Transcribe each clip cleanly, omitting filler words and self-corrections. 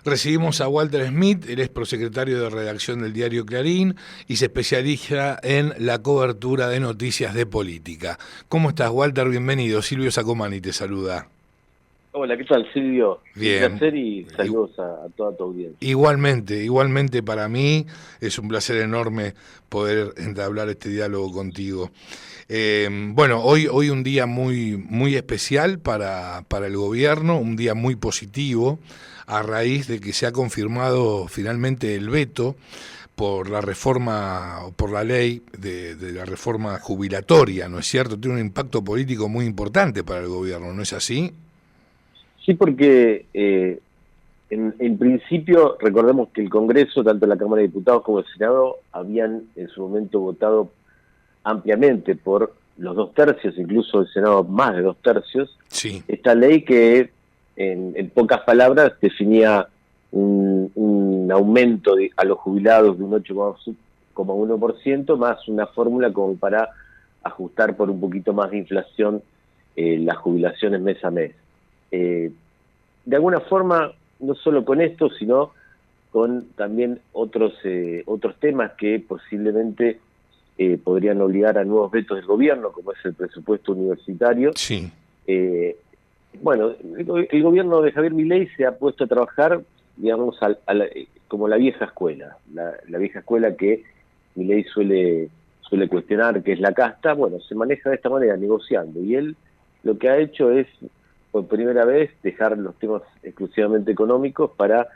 Recibimos a Walter Smith, él es prosecretario de redacción del diario Clarín y se especializa en la cobertura de noticias de política. ¿Cómo estás, Walter? Bienvenido. Silvio Sacomani te saluda. Hola, ¿qué tal, Silvio? Un Bien. placer y saludos a toda tu audiencia. Igualmente para mí es un placer enorme poder entablar este diálogo contigo. Bueno, hoy un día muy especial para el gobierno, un día muy positivo, a raíz de que se ha confirmado finalmente el veto por la reforma, por la ley de la reforma jubilatoria, ¿no es cierto? Tiene un impacto político muy importante para el gobierno, ¿no es así? Sí, porque en principio recordemos que el Congreso, tanto la Cámara de Diputados como el Senado, habían en su momento votado ampliamente por los 2/3, incluso el Senado más de 2/3, Sí. esta ley que en pocas palabras definía un aumento a los jubilados de un 8,1% más una fórmula como para ajustar por un poquito más de inflación las jubilaciones mes a mes. De alguna forma, no solo con esto, sino con también otros temas que posiblemente podrían obligar a nuevos vetos del gobierno, como es el presupuesto universitario. Sí. Bueno, el gobierno de Javier Milei se ha puesto a trabajar, digamos, como la vieja escuela, la vieja escuela que Milei suele cuestionar, que es la casta. Bueno, se maneja de esta manera, negociando, y él lo que ha hecho es, por primera vez, dejar los temas exclusivamente económicos para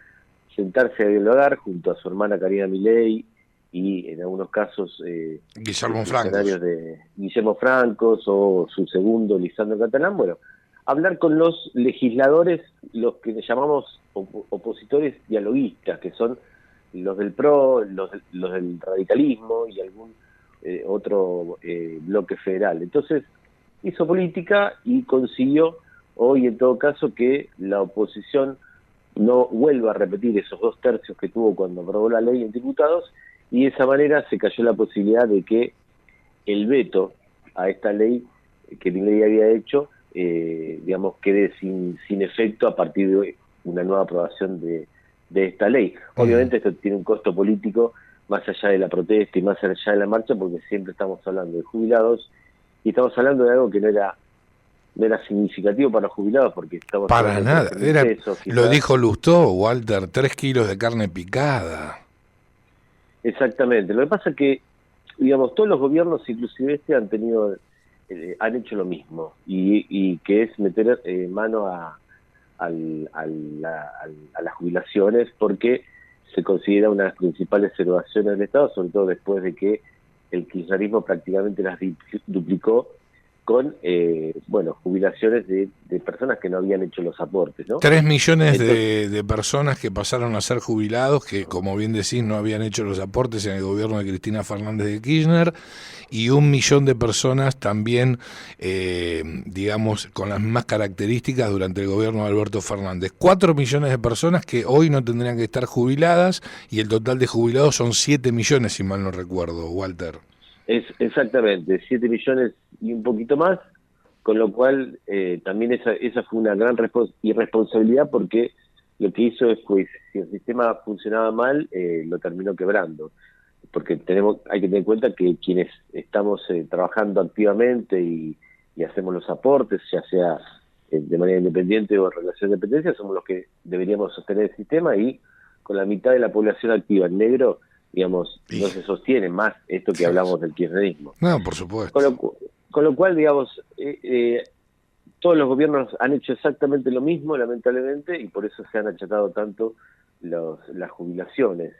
sentarse a dialogar junto a su hermana Karina Milei y en algunos casos Guillermo funcionarios Francos. de Guillermo Francos o su segundo Lisandro Catalán. Bueno, hablar con los legisladores, los que llamamos opositores dialoguistas, que son los del PRO, los del radicalismo y algún otro bloque federal. Entonces hizo política y consiguió hoy, en todo caso, que la oposición no vuelva a repetir esos 2/3 que tuvo cuando aprobó la ley en diputados, y de esa manera se cayó la posibilidad de que el veto a esta ley que Milei había hecho, digamos, quede sin efecto a partir de una nueva aprobación de esta ley. Obviamente esto tiene un costo político más allá de la protesta y más allá de la marcha, porque siempre estamos hablando de jubilados y estamos hablando de algo que no era significativo para los jubilados, porque estamos Para hablando de nada. 13.000 pesos Lo quizás. dijo Lustó, Walter, 3 kilos de carne picada. Exactamente. Lo que pasa es que, digamos, todos los gobiernos, inclusive han hecho lo mismo, y que es meter mano a las jubilaciones, porque se considera una de las principales erogaciones del Estado, sobre todo después de que el kirchnerismo prácticamente las duplicó con jubilaciones de personas que no habían hecho los aportes, ¿no? 3 millones Entonces, de personas que pasaron a ser jubilados, que como bien decís no habían hecho los aportes en el gobierno de Cristina Fernández de Kirchner, y 1 millón de personas también, digamos, con las mismas características durante el gobierno de Alberto Fernández. 4 millones de personas que hoy no tendrían que estar jubiladas, y el total de jubilados son 7 millones, si mal no recuerdo, Walter. exactamente, 7 millones y un poquito más, con lo cual también esa fue una gran irresponsabilidad, porque lo que hizo es que si el sistema funcionaba mal, lo terminó quebrando. Porque hay que tener en cuenta que quienes estamos trabajando activamente y hacemos los aportes, ya sea de manera independiente o en relación de dependencia, somos los que deberíamos sostener el sistema, y con la mitad de la población activa en negro, digamos, no se sostiene más esto que hablamos del kirchnerismo. No, por supuesto. Con lo cual, digamos, todos los gobiernos han hecho exactamente lo mismo, lamentablemente, y por eso se han achatado tanto las jubilaciones.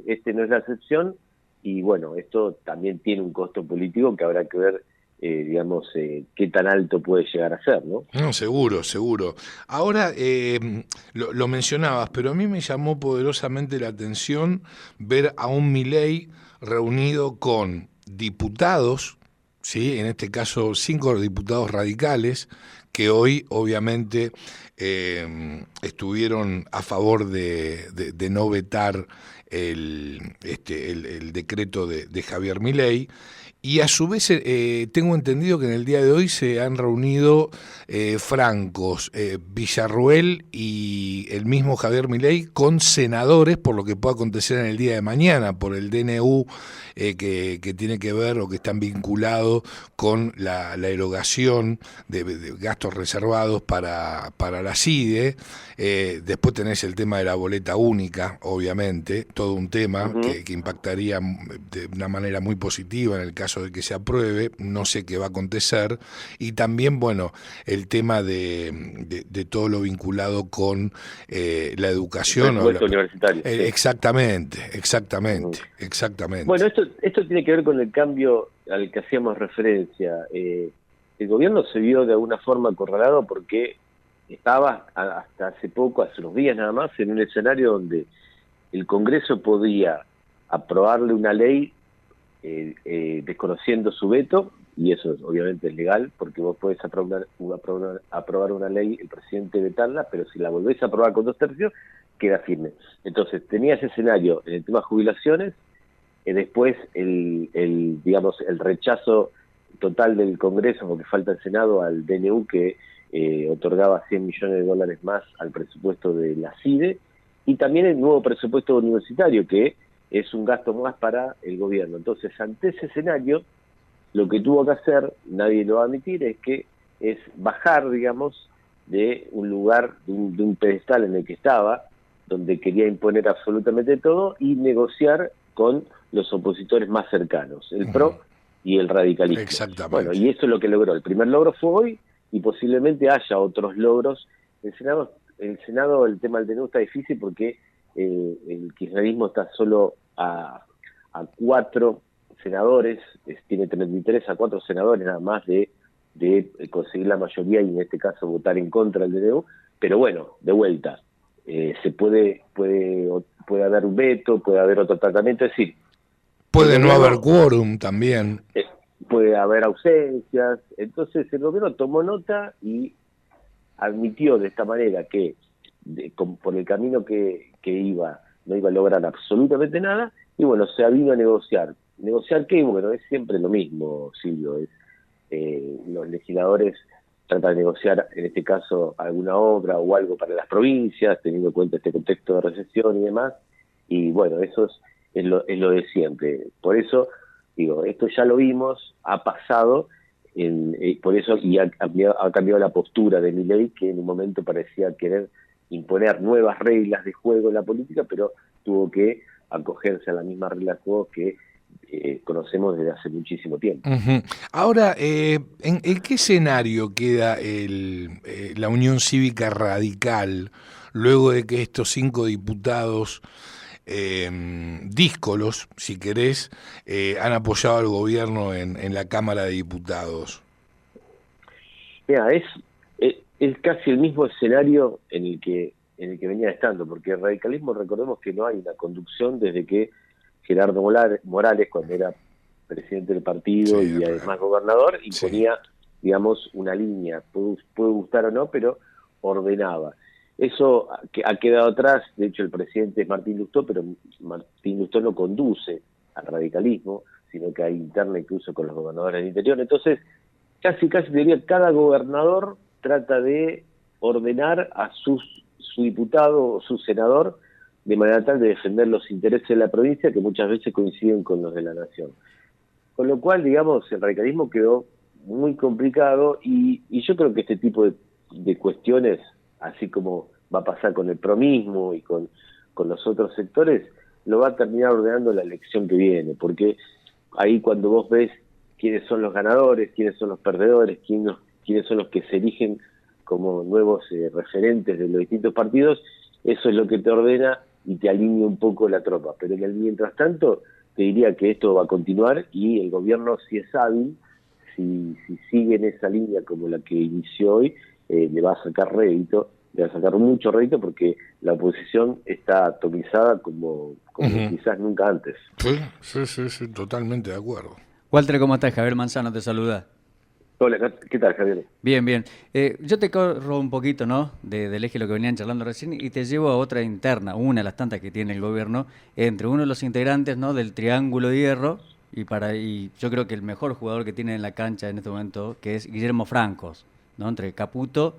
Este no es la excepción, y bueno, esto también tiene un costo político que habrá que ver, digamos, qué tan alto puede llegar a ser, ¿no? No, seguro, seguro. Ahora, lo mencionabas, pero a mí me llamó poderosamente la atención ver a un Milei reunido con diputados, ¿sí? En este caso 5 diputados radicales, que hoy obviamente estuvieron a favor de no vetar el decreto de Javier Milei. Y a su vez tengo entendido que en el día de hoy se han reunido Francos, Villarruel y el mismo Javier Milei con senadores por lo que pueda acontecer en el día de mañana, por el DNU que tiene que ver o que están vinculados con la erogación de gastos reservados para la CIDE. Después tenés el tema de la boleta única, obviamente, todo un tema que impactaría de una manera muy positiva en el caso de que se apruebe, no sé qué va a acontecer, y también, bueno, el tema de todo lo vinculado con la educación. El presupuesto universitario. Sí. Exactamente. Bueno, esto tiene que ver con el cambio al que hacíamos referencia. El gobierno se vio de alguna forma acorralado porque estaba hasta hace poco, hace unos días nada más, en un escenario donde el Congreso podía aprobarle una ley desconociendo su veto, y eso obviamente es legal, porque vos podés aprobar una ley, el presidente vetarla, pero si la volvés a aprobar con 2/3, queda firme. Entonces tenía ese escenario en el tema jubilaciones, después el rechazo total del Congreso, porque falta el Senado, al DNU que otorgaba $100 millones más al presupuesto de la CIDE, y también el nuevo presupuesto universitario, que es un gasto más para el gobierno. Entonces, ante ese escenario, lo que tuvo que hacer, nadie lo va a admitir, es bajar, digamos, de un lugar, de un pedestal en el que estaba, donde quería imponer absolutamente todo, y negociar con los opositores más cercanos, el PRO y el radicalismo. Exactamente. Bueno, y eso es lo que logró. El primer logro fue hoy, y posiblemente haya otros logros. El Senado, el tema del DNU está difícil porque el kirchnerismo está solo a 4 senadores, tiene 33 a 4 senadores nada más de conseguir la mayoría, y en este caso votar en contra del DNU, pero bueno, de vuelta, se puede haber un veto, puede haber otro tratamiento, es decir, puede no haber quórum también. Puede haber ausencias. Entonces el gobierno tomó nota y admitió de esta manera que por el camino que iba, no iba a lograr absolutamente nada, y bueno, se ha venido a negociar. ¿Negociar qué? Bueno, es siempre lo mismo, Silvio. Los legisladores tratan de negociar, en este caso, alguna obra o algo para las provincias, teniendo en cuenta este contexto de recesión y demás, y bueno, eso es lo de siempre. Por eso, digo, esto ya lo vimos, ha pasado, por eso y ha cambiado la postura de Milei, que en un momento parecía querer imponer nuevas reglas de juego en la política, pero tuvo que acogerse a la misma regla de juego que conocemos desde hace muchísimo tiempo. Ahora, ¿en qué escenario queda la Unión Cívica Radical luego de que estos 5 diputados díscolos, si querés, han apoyado al gobierno en la Cámara de Diputados? Mira, es casi el mismo escenario en el que venía estando, porque el radicalismo, recordemos que no hay una conducción desde que Gerardo Morales, cuando era presidente del partido y además gobernador, imponía, digamos, una línea, puede gustar o no, pero ordenaba. Eso ha quedado atrás. De hecho, el presidente es Martín Lustó, pero Martín Lustó no conduce al radicalismo, sino que hay interna incluso con los gobernadores del interior. Entonces, casi diría, cada gobernador trata de ordenar a su diputado o su senador de manera tal de defender los intereses de la provincia, que muchas veces coinciden con los de la nación. Con lo cual, digamos, el radicalismo quedó muy complicado, y yo creo que este tipo de cuestiones, así como va a pasar con el promismo y con los otros sectores, lo va a terminar ordenando la elección que viene, porque ahí cuando vos ves quiénes son los ganadores, quiénes son los perdedores, quiénes son los que se eligen como nuevos referentes de los distintos partidos, eso es lo que te ordena y te alinea un poco la tropa. Pero mientras tanto, te diría que esto va a continuar, y el gobierno, si es hábil, si sigue en esa línea como la que inició hoy, le va a sacar rédito, le va a sacar mucho rédito, porque la oposición está atomizada como quizás nunca antes. Sí, totalmente de acuerdo. Walter, ¿cómo estás? Javier Manzano te saluda. Hola, ¿qué tal, Javier? Bien. Yo te corro un poquito, ¿no?, del eje de lo que venían charlando recién, y te llevo a otra interna, una de las tantas que tiene el gobierno, entre uno de los integrantes, ¿no?, del Triángulo de Hierro, y yo creo que el mejor jugador que tiene en la cancha en este momento, que es Guillermo Francos, ¿no? Entre Caputo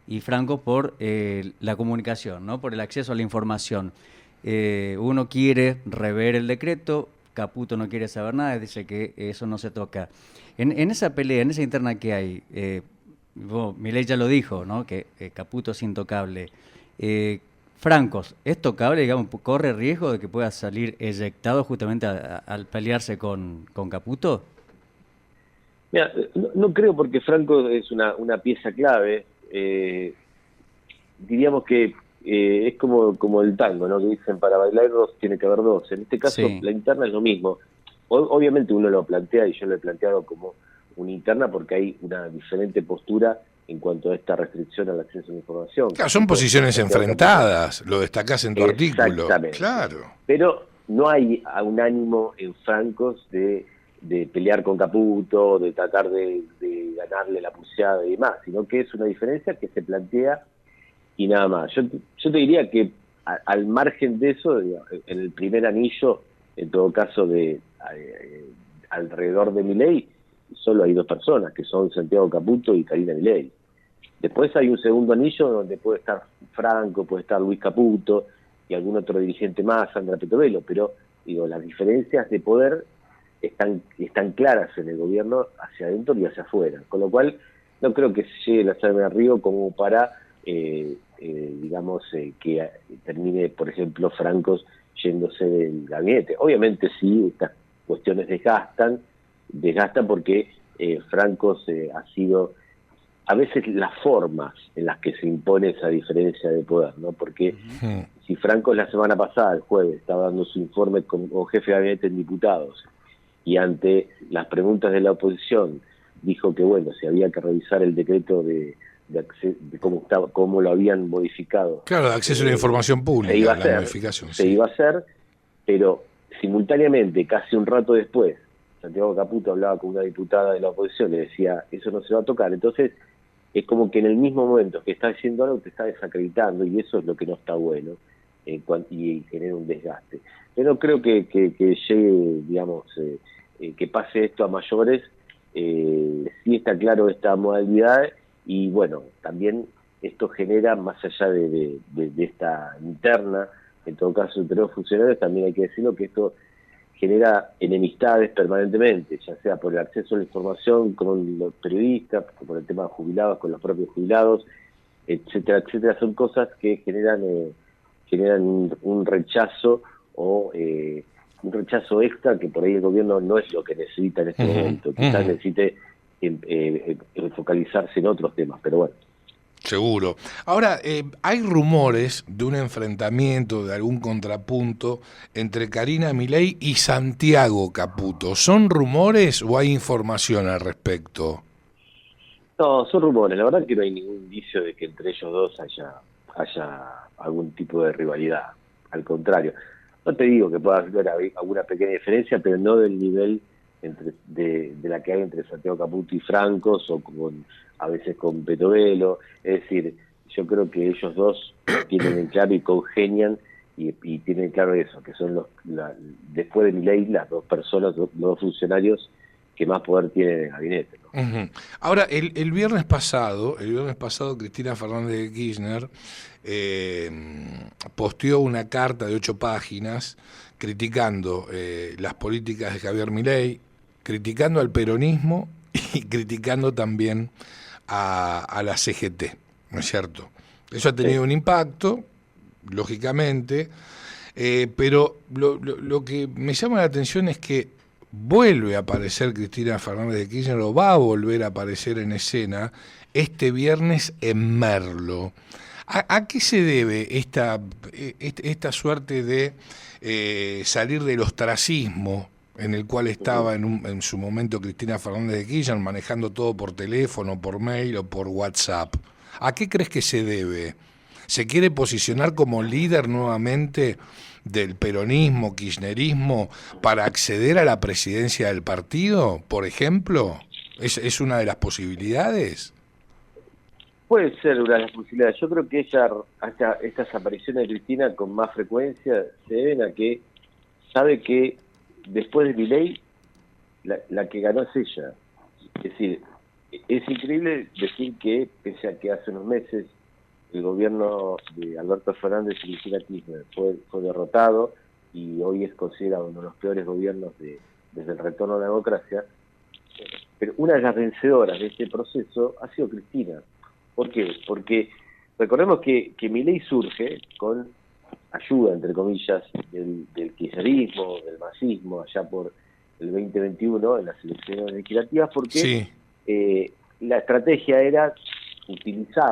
y Francos por la comunicación, ¿no? Por el acceso a la información. Uno quiere rever el decreto, Caputo no quiere saber nada, dice que eso no se toca. En esa pelea, en esa interna que hay, Milei ya lo dijo, ¿no? Que Caputo es intocable. Francos, ¿es tocable, digamos, corre riesgo de que pueda salir eyectado justamente al pelearse con Caputo? Mira, no creo, porque Franco es una pieza clave. Diríamos que es como el tango, ¿no? Que dicen, para bailar dos tiene que haber dos. En este caso, Sí. la interna es lo mismo. Obviamente uno lo plantea, y yo lo he planteado como una interna, porque hay una diferente postura en cuanto a esta restricción al acceso a la información. Claro, son posiciones enfrentadas, lo destacás en tu artículo. Exactamente. Claro. Pero no hay un ánimo en Francos de pelear con Caputo, de tratar de ganarle la pulseada y demás, sino que es una diferencia que se plantea y nada más. Yo te diría que al margen de eso, digamos, en el primer anillo, en todo caso, alrededor de Milei, solo hay dos personas, que son Santiago Caputo y Karina Milei. Después hay un segundo anillo donde puede estar Franco, puede estar Luis Caputo y algún otro dirigente más, Sandra Petovelo, pero digo, las diferencias de poder están claras en el gobierno hacia adentro y hacia afuera, con lo cual no creo que se llegue la sangre al río como para que termine, por ejemplo, Francos yéndose del gabinete. Obviamente sí, estas cuestiones desgastan porque Francos ha sido a veces las formas en las que se impone esa diferencia de poder, ¿no? Porque si Francos la semana pasada, el jueves, estaba dando su informe como jefe de gabinete en diputados, y ante las preguntas de la oposición dijo que, bueno, si había que revisar el decreto de cómo lo habían modificado. Claro, de acceso a la información pública, se iba a la hacer, modificación. Se sí. iba a hacer, pero simultáneamente, casi un rato después, Santiago Caputo hablaba con una diputada de la oposición, le decía, eso no se va a tocar. Entonces, es como que en el mismo momento que está haciendo algo, te está desacreditando, y eso es lo que no está bueno, y genera un desgaste. Pero creo que llegue, digamos, que pase esto a mayores. Sí está claro esta modalidad, y bueno, también esto genera, más allá de esta interna, en todo caso entre los funcionarios, también hay que decirlo, que esto genera enemistades permanentemente, ya sea por el acceso a la información con los periodistas, por el tema de jubilados, con los propios jubilados, etcétera, etcétera. Son cosas que generan un rechazo o un rechazo extra, que por ahí el gobierno no es lo que necesita en este momento. Quizás necesite focalizarse en otros temas, pero bueno. Seguro. Ahora, hay rumores de un enfrentamiento, de algún contrapunto entre Karina Milei y Santiago Caputo. ¿Son rumores o hay información al respecto? No, son rumores. La verdad que no hay ningún indicio de que entre ellos dos haya algún tipo de rivalidad. Al contrario. No te digo que pueda haber alguna pequeña diferencia, pero no del nivel de la que hay entre Santiago Caputo y Francos, o a veces con Petovelo. Es decir, yo creo que ellos dos tienen en claro y congenian, y tienen claro eso, que son después de Milei, las dos personas, los dos funcionarios que más poder tienen en el gabinete, ¿no? Ahora, el viernes pasado, Cristina Fernández de Kirchner posteó una carta de 8 páginas criticando las políticas de Javier Milei, criticando al peronismo y criticando también a la CGT, ¿no es cierto? Eso ha tenido un impacto, lógicamente, pero lo que me llama la atención es que vuelve a aparecer Cristina Fernández de Kirchner, o va a volver a aparecer en escena este viernes en Merlo. ¿A qué se debe esta suerte de salir del ostracismo en el cual estaba en su momento Cristina Fernández de Kirchner, manejando todo por teléfono, por mail o por WhatsApp? ¿A qué crees que se debe? ¿Se quiere posicionar como líder nuevamente del peronismo, kirchnerismo, para acceder a la presidencia del partido, por ejemplo? ¿Es una de las posibilidades? Puede ser una de las posibilidades. Yo creo que estas apariciones de Cristina con más frecuencia se deben a que sabe que después de Milei la que ganó es ella. Es decir, es increíble decir que, pese a que hace unos meses el gobierno de Alberto Fernández y Cristina Kirchner fue derrotado y hoy es considerado uno de los peores gobiernos desde el retorno a la democracia, pero una de las vencedoras de este proceso ha sido Cristina. ¿Por qué? Porque recordemos que Milei surge con ayuda, entre comillas, del kirchnerismo, del masismo, allá por el 2021, en las elecciones legislativas, porque sí. La estrategia era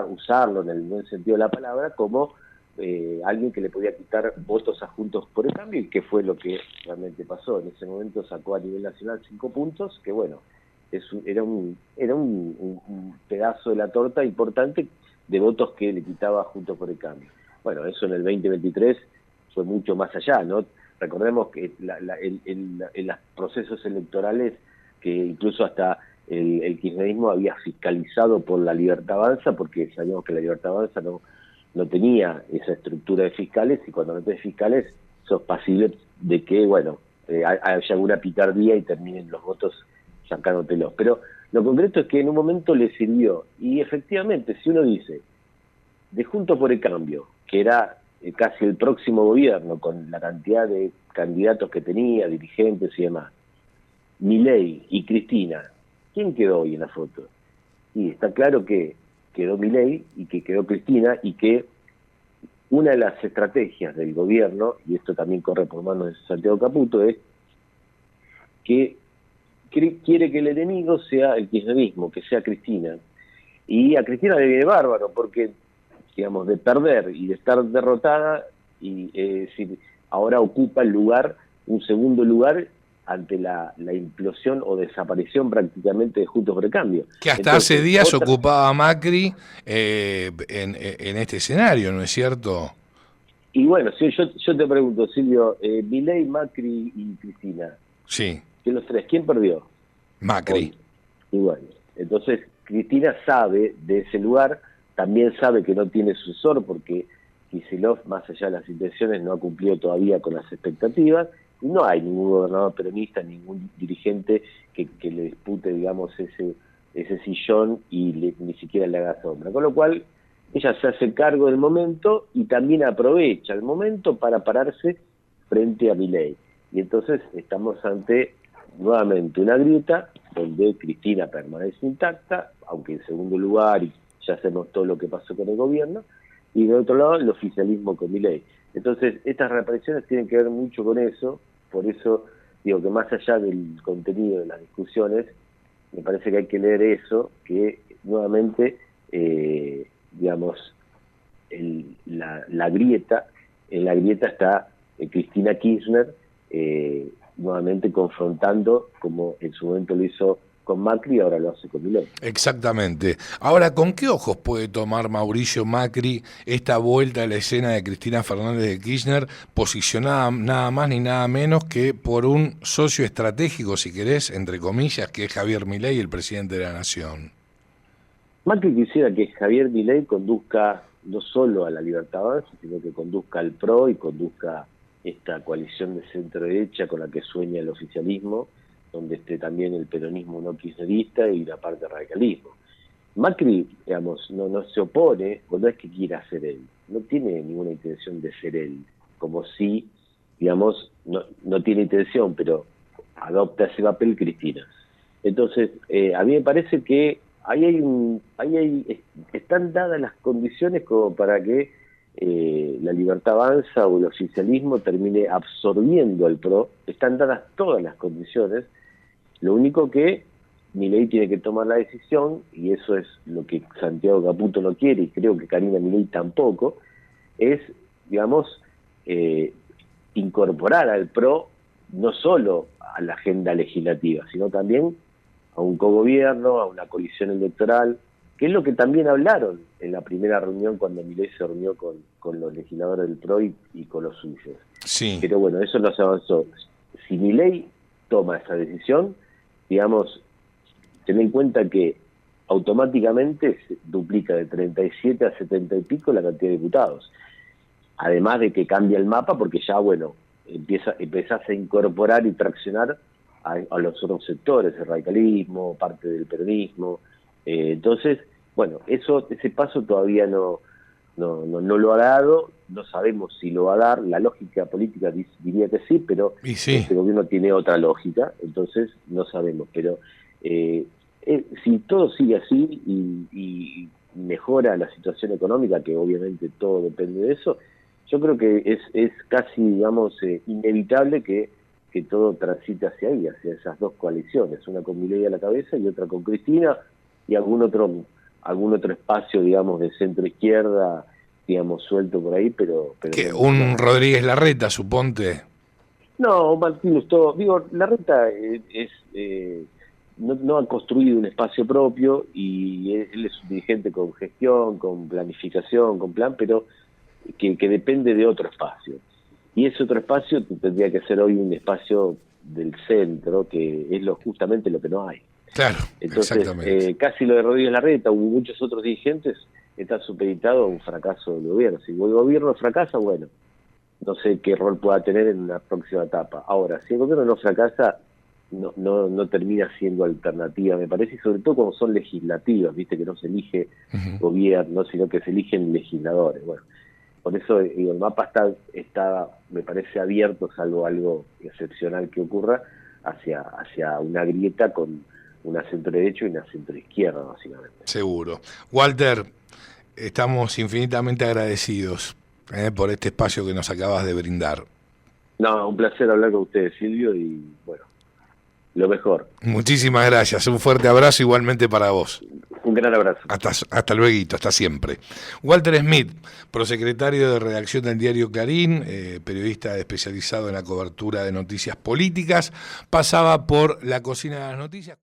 usarlo en el buen sentido de la palabra, como alguien que le podía quitar votos a Juntos por el Cambio, y que fue lo que realmente pasó. En ese momento sacó a nivel nacional 5 puntos, que bueno, era un pedazo de la torta importante de votos que le quitaba a Juntos por el Cambio. Bueno, eso en el 2023 fue mucho más allá, ¿no? Recordemos que en los procesos electorales, que incluso hasta el kirchnerismo había fiscalizado por la Libertad Avanza, porque sabíamos que la Libertad Avanza no tenía esa estructura de fiscales, y cuando no tenés fiscales sos pasible de que, bueno, haya alguna picardía y terminen los votos sacándotelos. Pero lo concreto es que en un momento le sirvió, y efectivamente, si uno dice, de Juntos por el Cambio, que era casi el próximo gobierno, con la cantidad de candidatos que tenía, dirigentes y demás, Milei y Cristina, ¿quién quedó hoy en la foto? Y está claro que quedó Milei y que quedó Cristina, y que una de las estrategias del gobierno, y esto también corre por manos de Santiago Caputo, es que quiere que el enemigo sea el kirchnerismo, que sea Cristina. Y a Cristina le viene bárbaro, porque, digamos, de perder y de estar derrotada, y ahora ocupa un segundo lugar ante la implosión o desaparición prácticamente de Juntos por el Cambio. Que hasta hace días ocupaba Macri en este escenario, ¿no es cierto? Y bueno, si yo te pregunto, Silvio, Milei, Macri y Cristina, sí, de los tres, ¿quién perdió? Macri. Hoy. Y bueno, entonces Cristina sabe de ese lugar, también sabe que no tiene sucesor, porque Kicillof, más allá de las intenciones, no ha cumplido todavía con las expectativas. No hay ningún gobernador peronista, ningún dirigente que le dispute, digamos, ese sillón y ni siquiera le haga sombra. Con lo cual, ella se hace cargo del momento y también aprovecha el momento para pararse frente a Milei. Y entonces estamos ante, nuevamente, una grieta donde Cristina permanece intacta, aunque en segundo lugar, y ya sabemos todo lo que pasó con el gobierno, y de otro lado el oficialismo con Milei. Entonces, estas reapariciones tienen que ver mucho con eso. Por eso digo que más allá del contenido de las discusiones, me parece que hay que leer eso, que nuevamente, digamos, en la grieta está Cristina Kirchner, nuevamente confrontando, como en su momento lo hizo con Macri, ahora lo hace con Milei. Exactamente. Ahora, ¿con qué ojos puede tomar Mauricio Macri esta vuelta a la escena de Cristina Fernández de Kirchner, posicionada nada más ni nada menos que por un socio estratégico, si querés, entre comillas, que es Javier Milei, el presidente de la Nación? Macri quisiera que Javier Milei conduzca no solo a la Libertad Avanza, sino que conduzca al PRO y conduzca esta coalición de centro-derecha con la que sueña el oficialismo, donde esté también el peronismo no kirchnerista y la parte radicalismo. Macri, digamos, no se opone, o no es que quiera ser él, no tiene ninguna intención de ser él, como si, digamos, no tiene intención, pero adopta ese papel Cristina. Entonces, a mí me parece que están dadas las condiciones como para que la Libertad Avanza o el oficialismo termine absorbiendo al PRO. Están dadas todas las condiciones. Lo único que Milei tiene que tomar la decisión, y eso es lo que Santiago Caputo no quiere, y creo que Karina Milei tampoco, es, digamos, incorporar al PRO no solo a la agenda legislativa, sino también a un cogobierno, a una coalición electoral, que es lo que también hablaron en la primera reunión cuando Milei se reunió con los legisladores del PRO y con los suyos. Sí. Pero bueno, eso no se avanzó. Si Milei toma esa decisión, digamos, ten en cuenta que automáticamente se duplica de 37 a 70 y pico la cantidad de diputados. Además de que cambia el mapa, porque ya, bueno, empezás a incorporar y traccionar a los otros sectores, el radicalismo, parte del peronismo. Entonces, bueno, ese paso todavía no lo ha dado, no sabemos si lo va a dar, la lógica política diría que sí, pero sí. este gobierno tiene otra lógica, entonces no sabemos, pero si todo sigue así y mejora la situación económica, que obviamente todo depende de eso, yo creo que es casi, digamos, inevitable que todo transite hacia ahí, hacia esas dos coaliciones, una con Milei a la cabeza y otra con Cristina, y algún otro espacio, digamos, de centro izquierda, digamos, suelto por ahí, pero ¿Qué, un Rodríguez Larreta, suponte? No, Martín Lustó, digo, Larreta no ha construido un espacio propio y él es un dirigente con gestión, con planificación, con plan, pero que depende de otro espacio. Y ese otro espacio tendría que ser hoy un espacio del centro, que es justamente lo que no hay. Claro, entonces, exactamente. Casi lo de Rodríguez Larreta, hubo muchos otros dirigentes, está supeditado a un fracaso del gobierno. Si el gobierno fracasa, bueno, no sé qué rol pueda tener en la próxima etapa. Ahora, si el gobierno no fracasa, no termina siendo alternativa, me parece, y sobre todo cuando son legislativas, viste que no se elige gobierno, sino que se eligen legisladores. Bueno, por eso digo, el mapa está, me parece, abierto, salvo algo excepcional que ocurra, hacia una grieta con una centro derecha y una centro izquierda, básicamente. Seguro. Walter, estamos infinitamente agradecidos por este espacio que nos acabas de brindar. No, un placer hablar con ustedes, Silvio, y bueno, lo mejor. Muchísimas gracias, un fuerte abrazo igualmente para vos. Un gran abrazo. Hasta luego, hasta siempre. Walter Smith, prosecretario de redacción del diario Clarín, periodista especializado en la cobertura de noticias políticas, pasaba por la cocina de las noticias.